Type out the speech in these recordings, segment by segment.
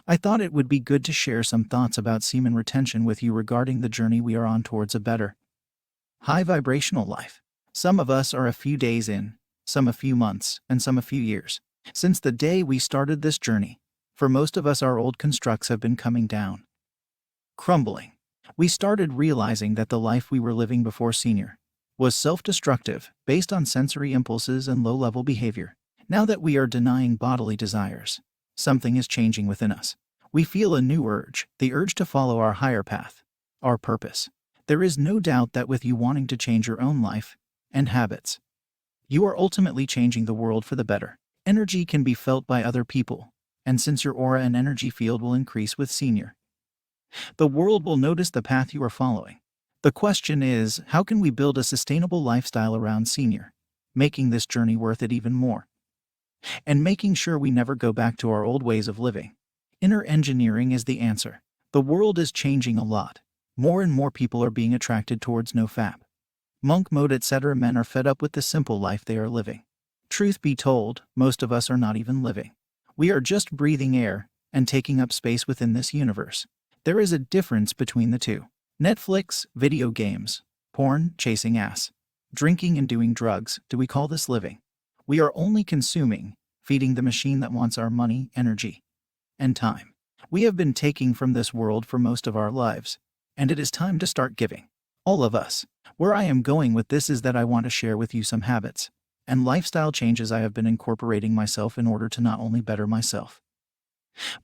I thought it would be good to share some thoughts about semen retention with you regarding the journey we are on towards a better, high vibrational life. Some of us are a few days in, some a few months, and some a few years. Since the day we started this journey, for most of us our old constructs have been coming down, crumbling. We started realizing that the life we were living before senior was self-destructive, based on sensory impulses and low-level behavior. Now that we are denying bodily desires, something is changing within us. We feel a new urge, the urge to follow our higher path, our purpose. There is no doubt that with you wanting to change your own life and habits, you are ultimately changing the world for the better. Energy can be felt by other people, and since your aura and energy field will increase with senior, the world will notice the path you are following. The question is, how can we build a sustainable lifestyle around senior, making this journey worth it even more, and making sure we never go back to our old ways of living? Inner engineering is the answer. The world is changing a lot. More and more people are being attracted towards no-fap, monk mode, etc. Men are fed up with the simple life they are living. Truth be told, most of us are not even living. We are just breathing air and taking up space within this universe. There is a difference between the two. Netflix, video games, porn, chasing ass, drinking and doing drugs. Do we call this living? We are only consuming, feeding the machine that wants our money, energy, and time. We have been taking from this world for most of our lives, and it is time to start giving. All of us. Where I am going with this is that I want to share with you some habits and lifestyle changes I have been incorporating myself in order to not only better myself,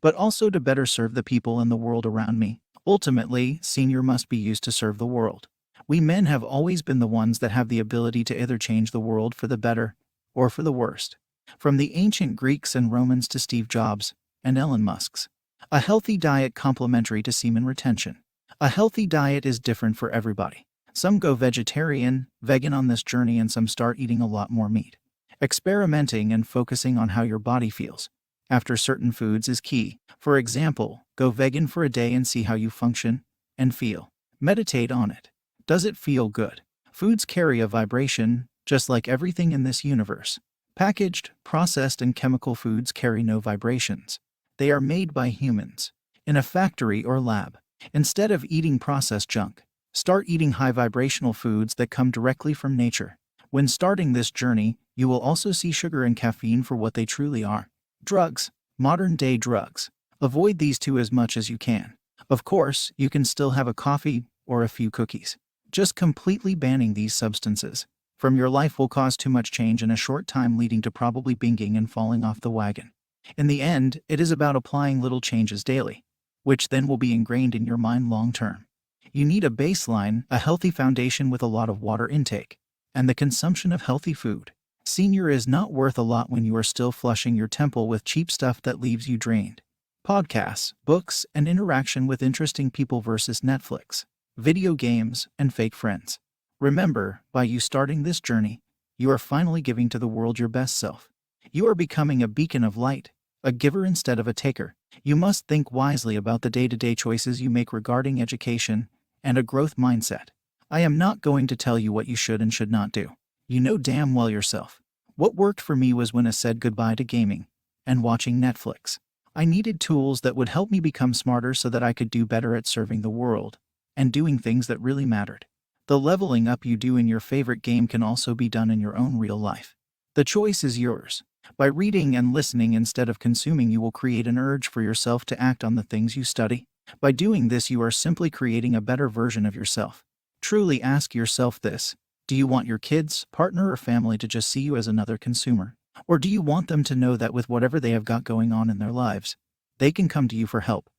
but also to better serve the people in the world around me. Ultimately, senior must be used to serve the world. We men have always been the ones that have the ability to either change the world for the better or for the worst. From the ancient Greeks and Romans to Steve Jobs and Elon Musk's. A healthy diet complementary to semen retention. A healthy diet is different for everybody. Some go vegetarian, vegan on this journey, and some start eating a lot more meat. Experimenting and focusing on how your body feels after certain foods is key. For example, go vegan for a day and see how you function and feel. Meditate on it. Does it feel good? Foods carry a vibration, just like everything in this universe. Packaged, processed, and chemical foods carry no vibrations. They are made by humans in a factory or lab. Instead of eating processed junk, start eating high vibrational foods that come directly from nature. When starting this journey, you will also see sugar and caffeine for what they truly are. Drugs. Modern-day drugs. Avoid these two as much as you can. Of course, you can still have a coffee or a few cookies. Just completely banning these substances from your life will cause too much change in a short time, leading to probably binging and falling off the wagon. In the end, it is about applying little changes daily, which then will be ingrained in your mind long term. You need a baseline, a healthy foundation with a lot of water intake, and the consumption of healthy food. Senior is not worth a lot when you are still flushing your temple with cheap stuff that leaves you drained. Podcasts, books, and interaction with interesting people versus Netflix, video games, and fake friends. Remember, by you starting this journey, you are finally giving to the world your best self. You are becoming a beacon of light, a giver instead of a taker. You must think wisely about the day-to-day choices you make regarding education and a growth mindset. I am not going to tell you what you should and should not do. You know damn well yourself. What worked for me was when I said goodbye to gaming and watching Netflix. I needed tools that would help me become smarter so that I could do better at serving the world and doing things that really mattered. The leveling up you do in your favorite game can also be done in your own real life. The choice is yours. By reading and listening instead of consuming, you will create an urge for yourself to act on the things you study. By doing this, you are simply creating a better version of yourself. Truly ask yourself this: do you want your kids, partner, or family to just see you as another consumer? Or do you want them to know that with whatever they have got going on in their lives, they can come to you for help,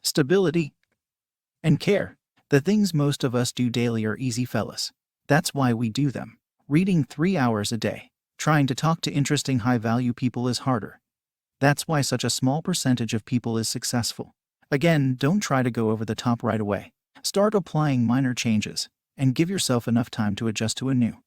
stability, and care? The things most of us do daily are easy, fellas. That's why we do them. Reading 3 hours a day. Trying to talk to interesting, high-value people is harder. That's why such a small percentage of people is successful. Again, don't try to go over the top right away. Start applying minor changes, and give yourself enough time to adjust to a new,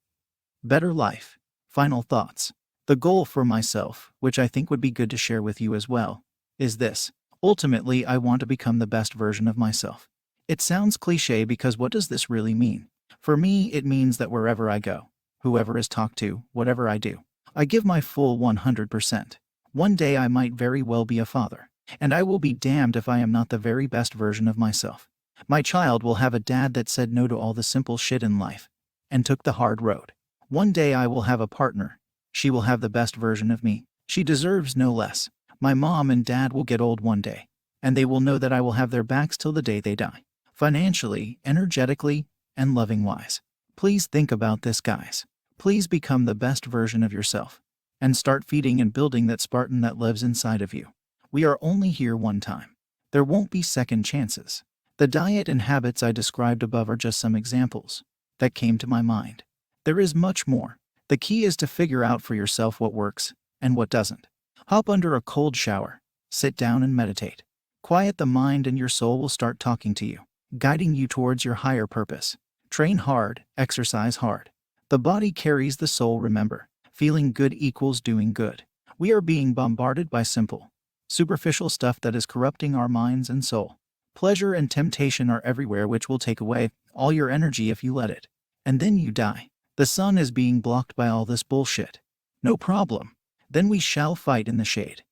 better life. Final thoughts. The goal for myself, which I think would be good to share with you as well, is this. Ultimately, I want to become the best version of myself. It sounds cliche because what does this really mean? For me, it means that wherever I go, whoever is talked to, whatever I do, I give my full 100%. One day I might very well be a father. And I will be damned if I am not the very best version of myself. My child will have a dad that said no to all the simple shit in life and took the hard road. One day I will have a partner. She will have the best version of me. She deserves no less. My mom and dad will get old one day, and they will know that I will have their backs till the day they die. Financially, energetically, and loving-wise. Please think about this, guys. Please become the best version of yourself and start feeding and building that Spartan that lives inside of you. We are only here one time. There won't be second chances. The diet and habits I described above are just some examples that came to my mind. There is much more. The key is to figure out for yourself what works and what doesn't. Hop under a cold shower, sit down and meditate. Quiet the mind and your soul will start talking to you, guiding you towards your higher purpose. Train hard, exercise hard. The body carries the soul, remember. Feeling good equals doing good. We are being bombarded by simple, superficial stuff that is corrupting our minds and soul. Pleasure and temptation are everywhere, which will take away all your energy if you let it. And then you die. The sun is being blocked by all this bullshit. No problem. Then we shall fight in the shade.